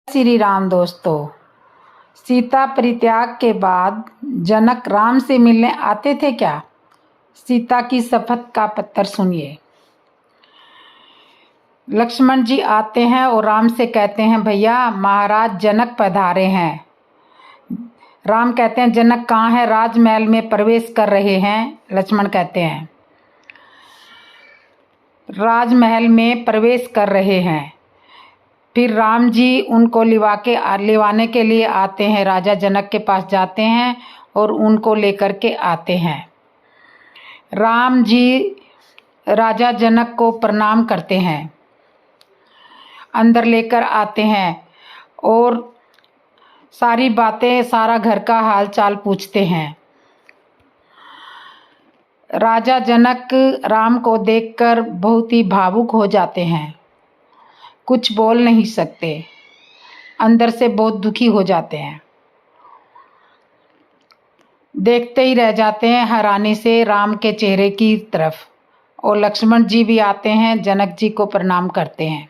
श्री राम। दोस्तों, सीता परित्याग के बाद जनक राम से मिलने आते थे क्या? सीता की शपथ का पत्र सुनिए। लक्ष्मण जी आते हैं और राम से कहते हैं, भैया महाराज जनक पधारे हैं। राम कहते हैं, जनक कहाँ है? राजमहल में प्रवेश कर रहे हैं। लक्ष्मण कहते हैं, राजमहल में प्रवेश कर रहे हैं। फिर राम जी उनको लिवाने के लिए आते हैं। राजा जनक के पास जाते हैं और उनको लेकर के आते हैं। राम जी राजा जनक को प्रणाम करते हैं, अंदर लेकर आते हैं और सारी बातें, सारा घर का हाल चाल पूछते हैं। राजा जनक राम को देखकर बहुत ही भावुक हो जाते हैं, कुछ बोल नहीं सकते, अंदर से बहुत दुखी हो जाते हैं। देखते ही रह जाते हैं हैरानी से राम के चेहरे की तरफ। और लक्ष्मण जी भी आते हैं, जनक जी को प्रणाम करते हैं,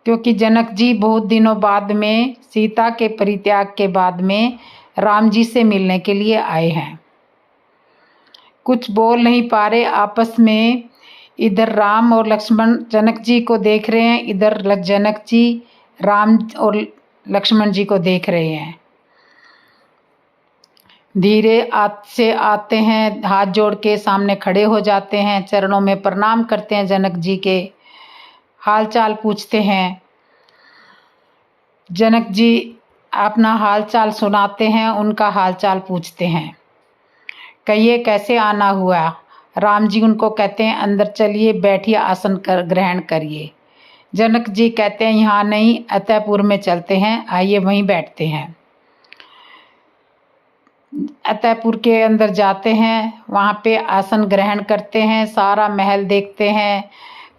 क्योंकि जनक जी बहुत दिनों बाद में, सीता के परित्याग के बाद में राम जी से मिलने के लिए आए हैं। कुछ बोल नहीं पा रहे आपस में। इधर राम और लक्ष्मण जनक जी को देख रहे हैं, इधर जनक जी राम और लक्ष्मण जी को देख रहे हैं। धीरे से आते हैं, हाथ जोड़ के सामने खड़े हो जाते हैं, चरणों में प्रणाम करते हैं, जनक जी के हाल चाल पूछते हैं। जनक जी अपना हाल चाल सुनाते हैं, उनका हाल चाल पूछते हैं। कहिए कैसे आना हुआ? राम जी उनको कहते हैं, अंदर चलिए, बैठिए, आसन ग्रहण करिए। जनक जी कहते हैं, यहाँ नहीं, अतःपुर में चलते हैं, आइए वहीं बैठते हैं। अतःपुर के अंदर जाते हैं, वहाँ पे आसन ग्रहण करते हैं, सारा महल देखते हैं,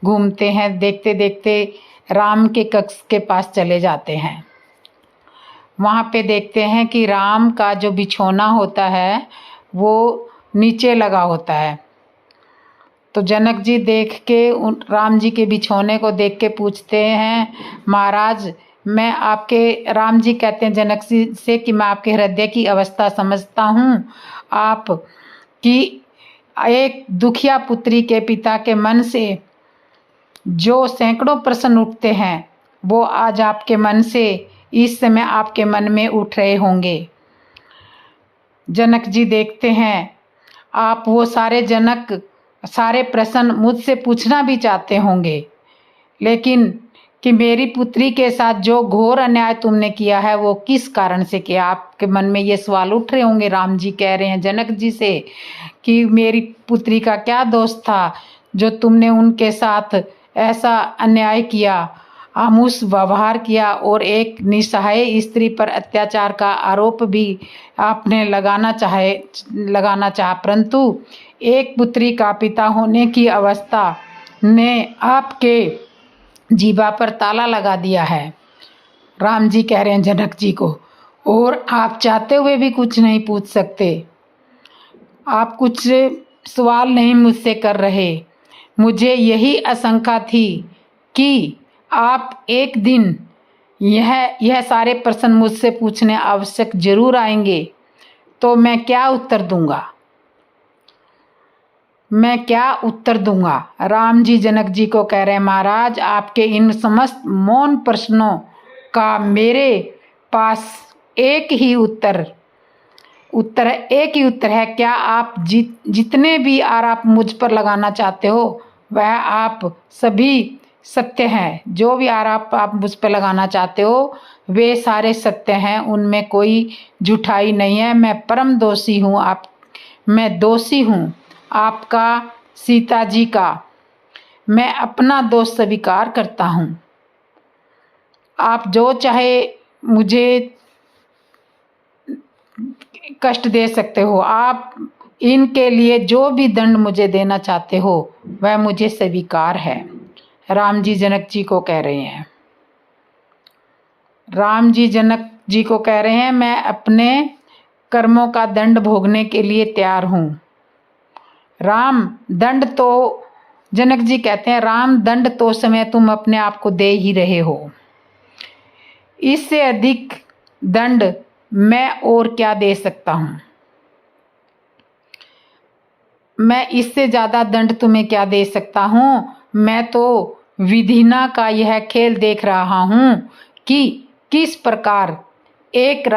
घूमते हैं। देखते देखते राम के कक्ष के पास चले जाते हैं। वहाँ पे देखते हैं कि राम का जो बिछौना होता है वो नीचे लगा होता है। तो जनक जी देख के राम जी के बिछौने को देख के पूछते हैं, महाराज मैं आपके, राम जी कहते हैं जनक जी से कि मैं आपके हृदय की अवस्था समझता हूँ। आप कि एक दुखिया पुत्री के पिता के मन से जो सैकड़ों प्रश्न उठते हैं, वो आज आपके मन से, इस समय आपके मन में उठ रहे होंगे। जनक जी देखते हैं, आप वो सारे प्रश्न मुझसे पूछना भी चाहते होंगे, लेकिन कि मेरी पुत्री के साथ जो घोर अन्याय तुमने किया है वो किस कारण से किया? आपके मन में ये सवाल उठ रहे होंगे। राम जी कह रहे हैं जनक जी से कि मेरी पुत्री का क्या दोष था जो तुमने उनके साथ ऐसा अन्याय किया, आमुष व्यवहार किया और एक निसहाय स्त्री पर अत्याचार का आरोप भी आपने लगाना चाहा, परंतु एक पुत्री का पिता होने की अवस्था ने आपके जीवा पर ताला लगा दिया है। राम जी कह रहे हैं जनक जी को, और आप चाहते हुए भी कुछ नहीं पूछ सकते, आप कुछ सवाल नहीं मुझसे कर रहे। मुझे यही आशंका थी कि आप एक दिन यह सारे प्रश्न मुझसे पूछने आवश्यक जरूर आएंगे, तो मैं क्या उत्तर दूंगा? राम जी जनक जी को कह रहे हैं, महाराज आपके इन समस्त मौन प्रश्नों का मेरे पास एक ही उत्तर है। क्या आप जितने भी आरोप मुझ पर लगाना चाहते हो वह आप सभी सत्य हैं। जो भी आरोप आप मुझ पर लगाना चाहते हो वे सारे सत्य हैं, उनमें कोई झूठाई नहीं है। मैं परम दोषी हूँ, मैं दोषी हूँ आपका, सीता जी का। मैं अपना दोष स्वीकार करता हूँ। आप जो चाहे मुझे कष्ट दे सकते हो, आप इनके लिए जो भी दंड मुझे देना चाहते हो वह मुझे स्वीकार है। राम जी जनक जी को कह रहे हैं। राम जी जनक जी को कह रहे हैं, मैं अपने कर्मों का दंड भोगने के लिए तैयार हूँ। राम दंड तो, जनक जी कहते हैं, राम दंड तो समय तुम अपने आप को दे ही रहे हो। इससे अधिक दंड मैं और क्या दे सकता हूँ? मैं इससे ज़्यादा दंड तुम्हें क्या दे सकता हूँ? मैं तो विधिना का यह खेल देख रहा हूँ कि किस प्रकार एक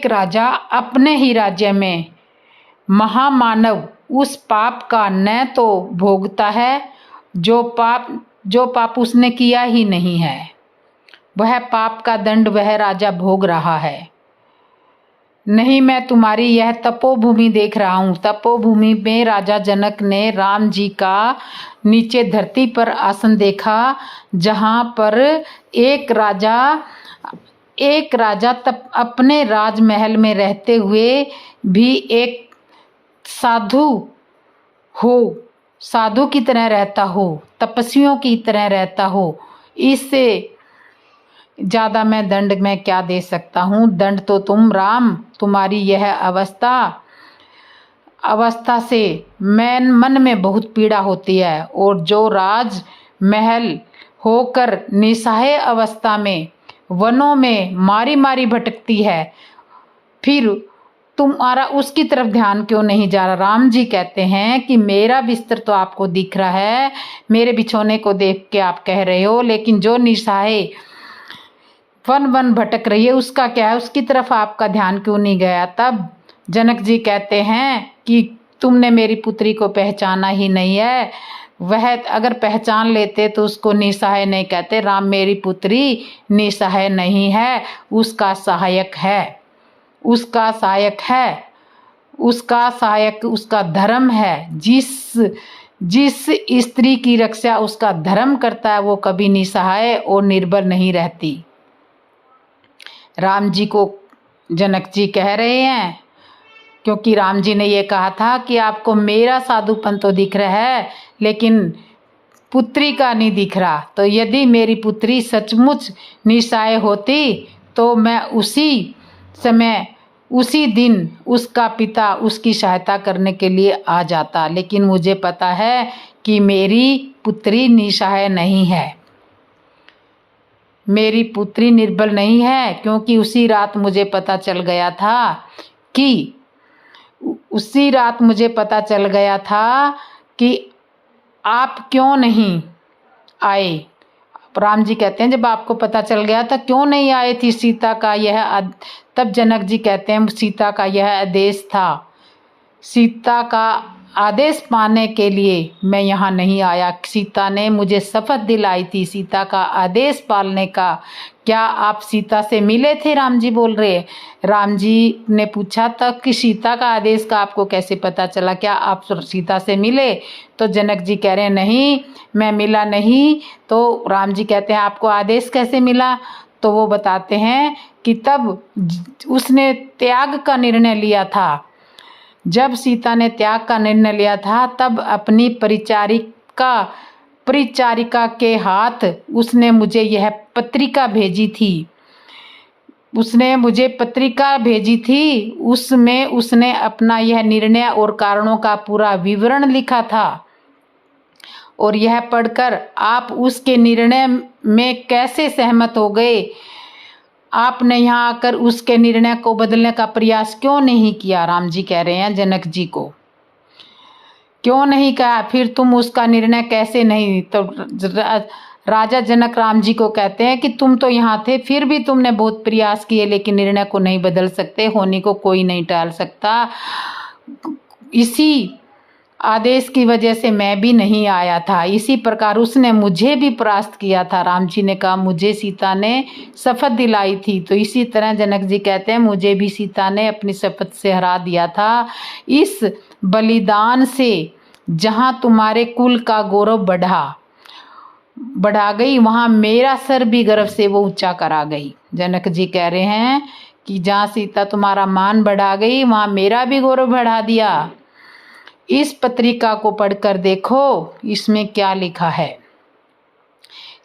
राजा अपने ही राज्य में महामानव उस पाप का न तो भोगता है जो पाप उसने किया ही नहीं है, वह पाप का दंड वह राजा भोग रहा है। नहीं, मैं तुम्हारी यह तपोभूमि देख रहा हूँ। तपोभूमि में राजा जनक ने राम जी का नीचे धरती पर आसन देखा, जहाँ पर एक राजा तब अपने राजमहल में रहते हुए भी एक साधु की तरह रहता हो, तपस्वियों की तरह रहता हो। इससे ज़्यादा मैं दंड में क्या दे सकता हूँ? दंड तो तुम राम, तुम्हारी यह अवस्था से मन में बहुत पीड़ा होती है, और जो राजमहल होकर निसहाय अवस्था में वनों में मारी भटकती है, फिर तुम्हारा उसकी तरफ ध्यान क्यों नहीं जा रहा? राम जी कहते हैं कि मेरा बिस्तर तो आपको दिख रहा है, मेरे बिछौने को देख के आप कह रहे हो, लेकिन जो निसहाय वन भटक रही है उसका क्या है? उसकी तरफ आपका ध्यान क्यों नहीं गया? तब जनक जी कहते हैं कि तुमने मेरी पुत्री को पहचाना ही नहीं है। वह अगर पहचान लेते तो उसको निसहाय नहीं कहते। राम, मेरी पुत्री निसहाय नहीं है, उसका सहायक है, उसका सहायक उसका धर्म है। जिस स्त्री की रक्षा उसका धर्म करता है वो कभी निसहाय और निर्बल नहीं रहती। राम जी को जनक जी कह रहे हैं, क्योंकि राम जी ने ये कहा था कि आपको मेरा साधुपन तो दिख रहा है लेकिन पुत्री का नहीं दिख रहा। तो यदि मेरी पुत्री सचमुच निसहाय होती तो मैं उसी दिन उसका पिता उसकी सहायता करने के लिए आ जाता। लेकिन मुझे पता है कि मेरी पुत्री निसहाय नहीं है, मेरी पुत्री निर्बल नहीं है, क्योंकि उसी रात मुझे पता चल गया था कि आप क्यों नहीं आए। राम जी कहते हैं जब आपको पता चल गया था क्यों नहीं आए थी सीता का तब जनक जी कहते हैं सीता का यह आदेश था। सीता का आदेश पाने के लिए मैं यहाँ नहीं आया। सीता ने मुझे शपथ दिलाई थी सीता का आदेश पालने का। क्या आप सीता से मिले थे? राम जी बोल रहे। राम जी ने पूछा था कि सीता का आदेश का आपको कैसे पता चला, क्या आप सीता से मिले? तो जनक जी कह रहे हैं नहीं, मैं मिला नहीं। तो राम जी कहते हैं आपको आदेश कैसे मिला? तो वो बताते हैं कि तब उसने त्याग का निर्णय लिया था। जब सीता ने त्याग का निर्णय लिया था तब अपनी परिचारिका के हाथ उसने मुझे यह पत्रिका भेजी थी। उसमें उसने अपना यह निर्णय और कारणों का पूरा विवरण लिखा था, और यह पढ़कर आप उसके निर्णय में कैसे सहमत हो गए? आपने यहाँ आकर उसके निर्णय को बदलने का प्रयास क्यों नहीं किया? राम जी कह रहे हैं जनक जी को, क्यों नहीं कहा? फिर तुम उसका निर्णय कैसे नहीं? तो राजा जनक राम जी को कहते हैं कि तुम तो यहाँ थे, फिर भी तुमने बहुत प्रयास किए, लेकिन निर्णय को नहीं बदल सकते। होने को कोई नहीं टाल सकता। इसी आदेश की वजह से मैं भी नहीं आया था। इसी प्रकार उसने मुझे भी परास्त किया था। राम जी ने कहा मुझे सीता ने शपथ दिलाई थी, तो इसी तरह जनक जी कहते हैं मुझे भी सीता ने अपनी शपथ से हरा दिया था। इस बलिदान से जहाँ तुम्हारे कुल का गौरव बढ़ा गई, वहाँ मेरा सर भी गर्व से वो ऊंचा करा गई। जनक जी कह रहे हैं कि जहाँ सीता तुम्हारा मान बढ़ा गई वहाँ मेरा भी गौरव बढ़ा दिया। इस पत्रिका को पढ़कर देखो, इसमें क्या लिखा है।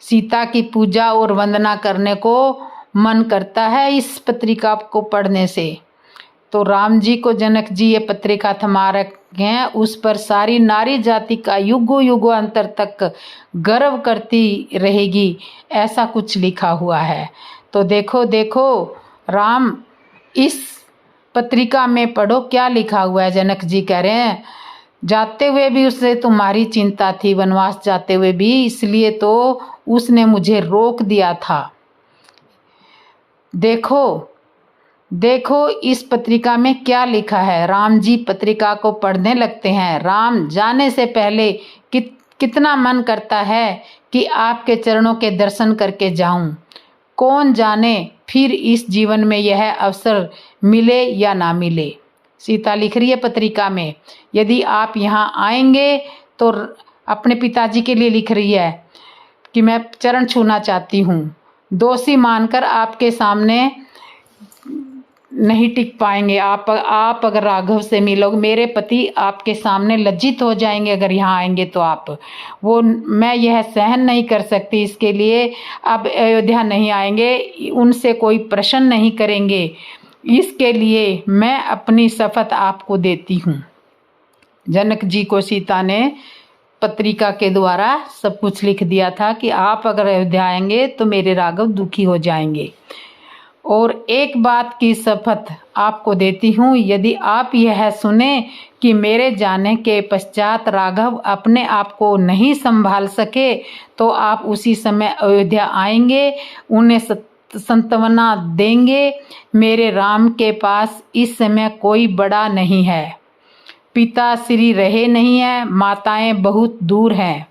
सीता की पूजा और वंदना करने को मन करता है इस पत्रिका को पढ़ने से। तो राम जी को जनक जी ये पत्रिका हैं उस पर सारी नारी जाति का युगों युगांतर तक गर्व करती रहेगी, ऐसा कुछ लिखा हुआ है। तो देखो देखो राम, इस पत्रिका में पढ़ो क्या लिखा हुआ है। जनक जी कह रहे हैं जाते हुए भी उसे तुम्हारी चिंता थी, वनवास जाते हुए भी, इसलिए तो उसने मुझे रोक दिया था। देखो देखो इस पत्रिका में क्या लिखा है। राम जी पत्रिका को पढ़ने लगते हैं। राम, जाने से पहले कितना मन करता है कि आपके चरणों के दर्शन करके जाऊं। कौन जाने फिर इस जीवन में यह अवसर मिले या ना मिले। सीता लिख रही है पत्रिका में, यदि आप यहाँ आएंगे तो अपने पिताजी के लिए लिख रही है कि मैं चरण छूना चाहती हूँ। दोषी मानकर आपके सामने नहीं टिक पाएंगे। आप अगर राघव से मिलोगे, मेरे पति आपके सामने लज्जित हो जाएंगे अगर यहाँ आएंगे तो आप वो, मैं यह सहन नहीं कर सकती, इसके लिए अब अयोध्या नहीं आएंगे, उनसे कोई प्रश्न नहीं करेंगे, इसके लिए मैं अपनी शपथ आपको देती हूँ। जनक जी को सीता ने पत्रिका के द्वारा सब कुछ लिख दिया था कि आप अगर अयोध्या आएंगे तो मेरे राघव दुखी हो जाएंगे। और एक बात की शपथ आपको देती हूँ, यदि आप यह सुने कि मेरे जाने के पश्चात राघव अपने आप को नहीं संभाल सके तो आप उसी समय अयोध्या आएंगे, उन्हें सांत्वना देंगे। मेरे राम के पास इस समय कोई बड़ा नहीं है, पिता श्री रहे नहीं है, माताएं बहुत दूर हैं,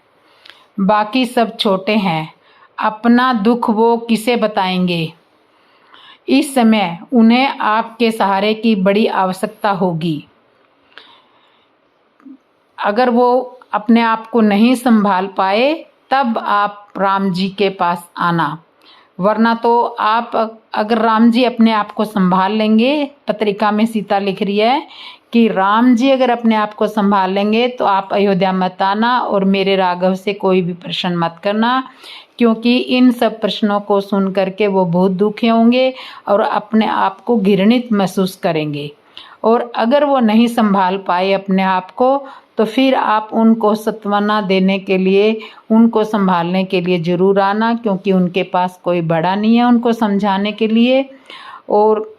बाकी सब छोटे हैं, अपना दुख वो किसे बताएंगे। इस समय उन्हें आपके सहारे की बड़ी आवश्यकता होगी। अगर वो अपने आप को नहीं संभाल पाए तब आप राम जी के पास आना, वरना तो आप अगर राम जी अपने आप को संभाल लेंगे, पत्रिका में सीता लिख रही है कि राम जी अगर अपने आप को संभाल लेंगे तो आप अयोध्या मत आना और मेरे राघव से कोई भी प्रश्न मत करना, क्योंकि इन सब प्रश्नों को सुन करके वो बहुत दुखी होंगे और अपने आप को घृणित महसूस करेंगे। और अगर वो नहीं संभाल पाए अपने आप को तो फिर आप उनको सांत्वना देने के लिए, उनको संभालने के लिए ज़रूर आना, क्योंकि उनके पास कोई बड़ा नहीं है उनको समझाने के लिए। और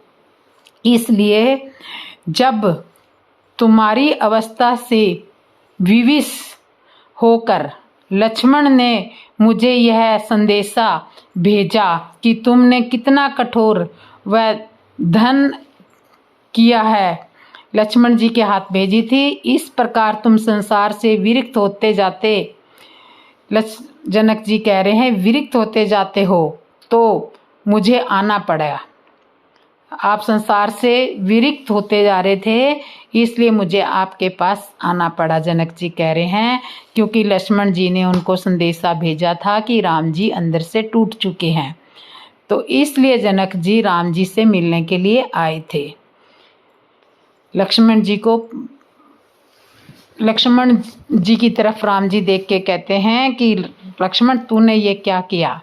इसलिए जब तुम्हारी अवस्था से विवश होकर लक्ष्मण ने मुझे यह संदेशा भेजा कि तुमने कितना कठोर व धन किया है, लक्ष्मण जी के हाथ भेजी थी, इस प्रकार तुम संसार से विरक्त होते जाते, जनक जी कह रहे हैं विरक्त होते जाते हो तो मुझे आना पड़ा। आप संसार से विरक्त होते जा रहे थे, इसलिए मुझे आपके पास आना पड़ा, जनक जी कह रहे हैं, क्योंकि लक्ष्मण जी ने उनको संदेशा भेजा था कि राम जी अंदर से टूट चुके हैं, तो इसलिए जनक जी राम जी से मिलने के लिए आए थे। लक्ष्मण जी की तरफ राम जी देख के कहते हैं कि लक्ष्मण तूने ये क्या किया।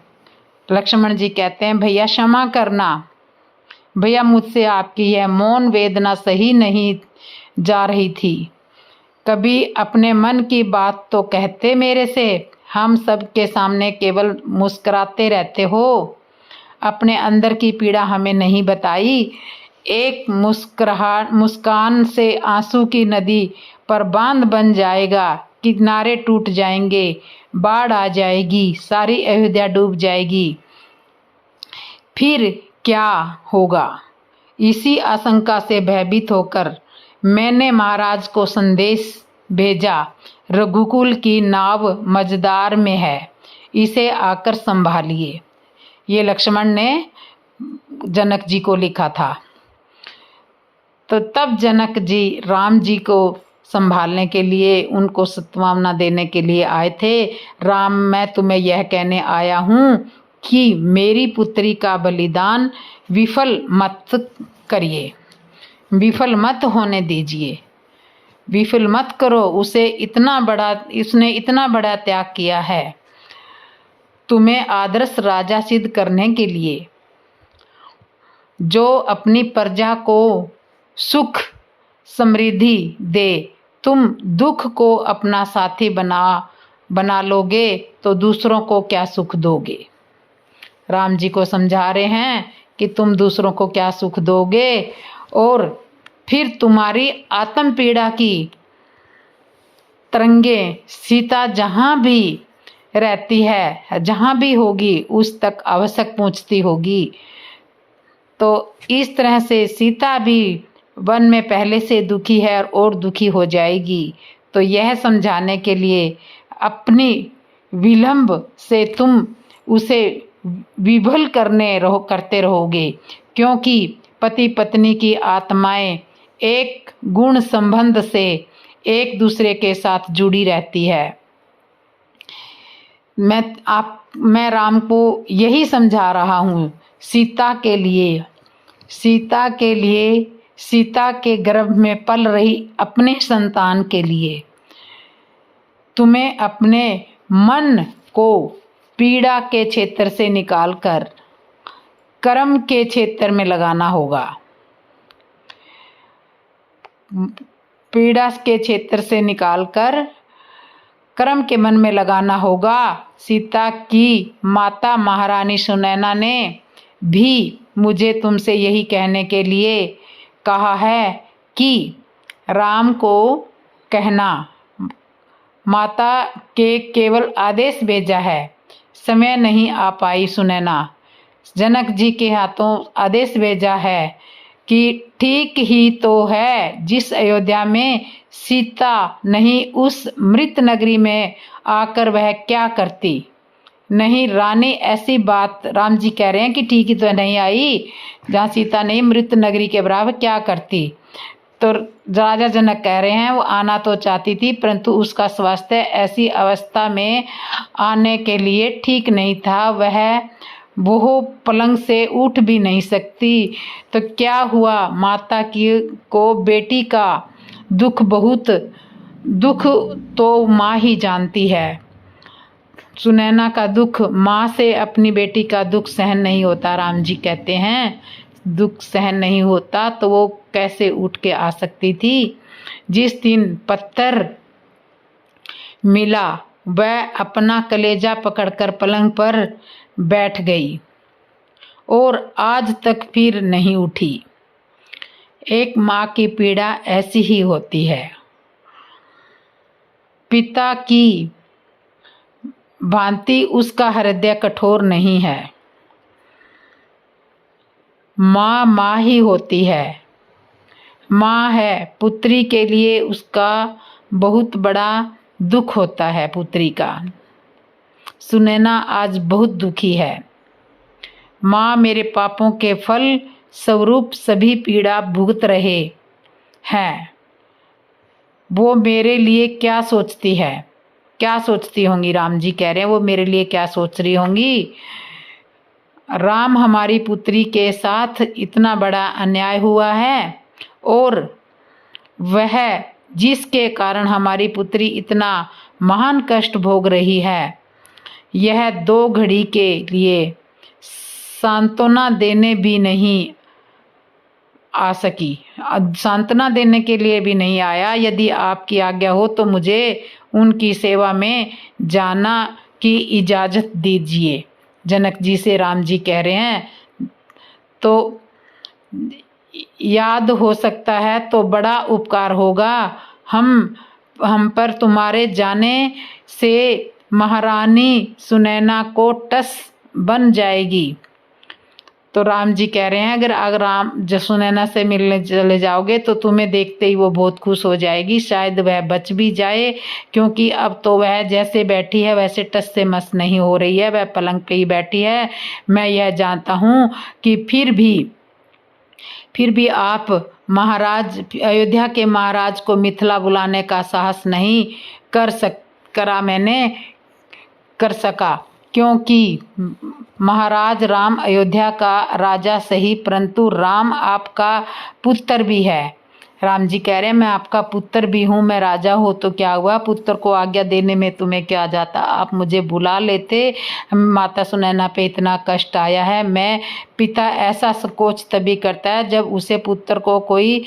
लक्ष्मण जी कहते हैं भैया क्षमा करना, भैया मुझसे आपकी यह मौन वेदना सही नहीं जा रही थी, कभी अपने मन की बात तो कहते मेरे से, हम सब के सामने केवल मुस्कुराते रहते हो, अपने अंदर की पीड़ा हमें नहीं बताई। एक मुस्कान से आंसू की नदी पर बांध बन जाएगा, किनारे टूट जाएंगे, बाढ़ आ जाएगी, सारी अयोध्या डूब जाएगी, फिर क्या होगा। इसी आशंका से भयभीत होकर मैंने महाराज को संदेश भेजा, रघुकुल की नाव मझधार में है, इसे आकर संभालिए। ये लक्ष्मण ने जनक जी को लिखा था। तो तब जनक जी राम जी को संभालने के लिए, उनको सांत्वना देने के लिए आए थे। राम, मैं तुम्हें यह कहने आया हूँ कि मेरी पुत्री का बलिदान विफल मत करिए, विफल मत होने दीजिए, विफल मत करो। उसने इतना बड़ा त्याग किया है तुम्हें आदर्श राजा सिद्ध करने के लिए, जो अपनी प्रजा को सुख समृद्धि दे, तुम दुख को अपना साथी बना लोगे तो दूसरों को क्या सुख दोगे। राम जी को समझा रहे हैं कि तुम दूसरों को क्या सुख दोगे और फिर तुम्हारी आत्म पीड़ा की तरंगे सीता जहाँ भी रहती है, जहाँ भी होगी, उस तक आवश्यक पहुँचती होगी। तो इस तरह से सीता भी वन में पहले से दुखी है और दुखी हो जाएगी। तो यह समझाने के लिए अपनी विलंब से तुम उसे विभल करते रहोगे, क्योंकि पति पत्नी की आत्माएं एक गुण संबंध से एक दूसरे के साथ जुड़ी रहती है। मैं राम को यही समझा रहा हूँ, सीता के गर्भ में पल रही अपने संतान के लिए तुम्हें अपने मन को पीड़ा के क्षेत्र से निकालकर कर्म के क्षेत्र में लगाना होगा। पीड़ा के क्षेत्र से निकालकर कर्म के मन में लगाना होगा। सीता की माता महारानी सुनैना ने भी मुझे तुमसे यही कहने के लिए कहा है कि राम को कहना, माता के केवल आदेश भेजा है, समय नहीं आ पाई सुनैना। जनक जी के हाथों आदेश भेजा है कि ठीक ही तो है, जिस अयोध्या में सीता नहीं उस मृत नगरी में आकर वह क्या करती। नहीं रानी, ऐसी बात राम जी कह रहे हैं कि ठीक ही तो नहीं आई, जहाँ सीता नहीं मृत नगरी के बराबर क्या करती। तो राजा जनक कह रहे हैं वो आना तो चाहती थी, परंतु उसका स्वास्थ्य ऐसी अवस्था में आने के लिए ठीक नहीं था, वो पलंग से उठ भी नहीं सकती। तो क्या हुआ, माता को बेटी का दुख तो माँ ही जानती है। सुनैना का दुख, माँ से अपनी बेटी का दुख सहन नहीं होता। राम जी कहते हैं दुख सहन नहीं होता तो वो कैसे उठ के आ सकती थी। जिस दिन पत्थर मिला वह अपना कलेजा पकड़कर पलंग पर बैठ गई और आज तक फिर नहीं उठी। एक माँ की पीड़ा ऐसी ही होती है। पिता की भांति उसका हृदय कठोर नहीं है। माँ माँ ही होती है, माँ है। पुत्री के लिए उसका बहुत बड़ा दुख होता है पुत्री का। सुनैना आज बहुत दुखी है। माँ मेरे पापों के फल स्वरूप सभी पीड़ा भुगत रहे हैं। वो मेरे लिए क्या सोचती है, क्या सोचती होंगी। राम जी कह रहे हैं वो मेरे लिए क्या सोच रही होंगी। राम, हमारी पुत्री के साथ इतना बड़ा अन्याय हुआ है और वह जिसके कारण हमारी पुत्री इतना महान कष्ट भोग रही है, यह 2 घड़ी के लिए सांत्वना देने भी नहीं आ सकी, सांत्वना देने के लिए भी नहीं आया। यदि आपकी आज्ञा हो तो मुझे उनकी सेवा में जाना की इजाज़त दीजिए। जनक जी से राम जी कह रहे हैं तो याद हो सकता है तो बड़ा उपकार होगा हम पर तुम्हारे जाने से महारानी सुनैना को टस बन जाएगी। तो राम जी कह रहे हैं अगर राम सुनैना से मिलने चले जाओगे तो तुम्हें देखते ही वो बहुत खुश हो जाएगी, शायद वह बच भी जाए, क्योंकि अब तो वह जैसे बैठी है वैसे टस से मस नहीं हो रही है, वह पलंग पे ही बैठी है। मैं यह जानता हूँ कि फिर भी आप महाराज, अयोध्या के महाराज को मिथिला बुलाने का साहस नहीं कर सका, क्योंकि महाराज राम अयोध्या का राजा सही, परंतु राम आपका पुत्र भी है। राम जी कह रहे हैं मैं आपका पुत्र भी हूँ, मैं राजा हूँ तो क्या हुआ, पुत्र को आज्ञा देने में तुम्हें क्या जाता, आप मुझे बुला लेते। माता सुनैना पे इतना कष्ट आया है। मैं पिता ऐसा संकोच तभी करता है जब उसे पुत्र को कोई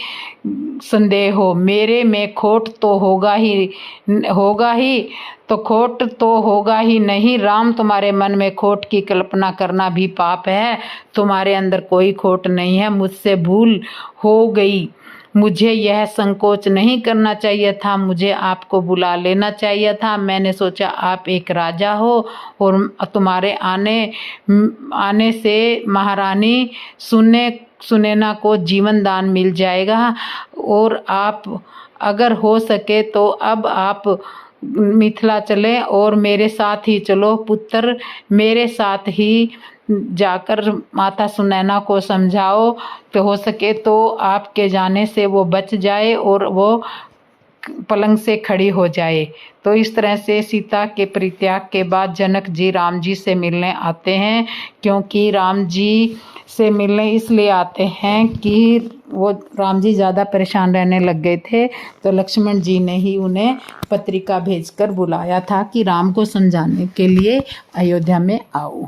संदेह हो। मेरे में खोट तो होगा ही तो खोट तो होगा ही नहीं। राम तुम्हारे मन में खोट की कल्पना करना भी पाप है। तुम्हारे अंदर कोई खोट नहीं है, मुझसे भूल हो गई। मुझे यह संकोच नहीं करना चाहिए था, मुझे आपको बुला लेना चाहिए था। मैंने सोचा आप एक राजा हो और तुम्हारे आने से महारानी सुनैना को जीवन दान मिल जाएगा। और आप अगर हो सके तो अब आप मिथिला चले और मेरे साथ ही चलो। पुत्र मेरे साथ ही जाकर माता सुनैना को समझाओ तो हो सके तो आपके जाने से वो बच जाए और वो पलंग से खड़ी हो जाए। तो इस तरह से सीता के परित्याग के बाद जनक जी राम जी से मिलने आते हैं, क्योंकि राम जी से मिलने इसलिए आते हैं कि वो राम जी ज़्यादा परेशान रहने लग गए थे, तो लक्ष्मण जी ने ही उन्हें पत्रिका भेजकर बुलाया था कि राम को समझाने के लिए अयोध्या में आओ।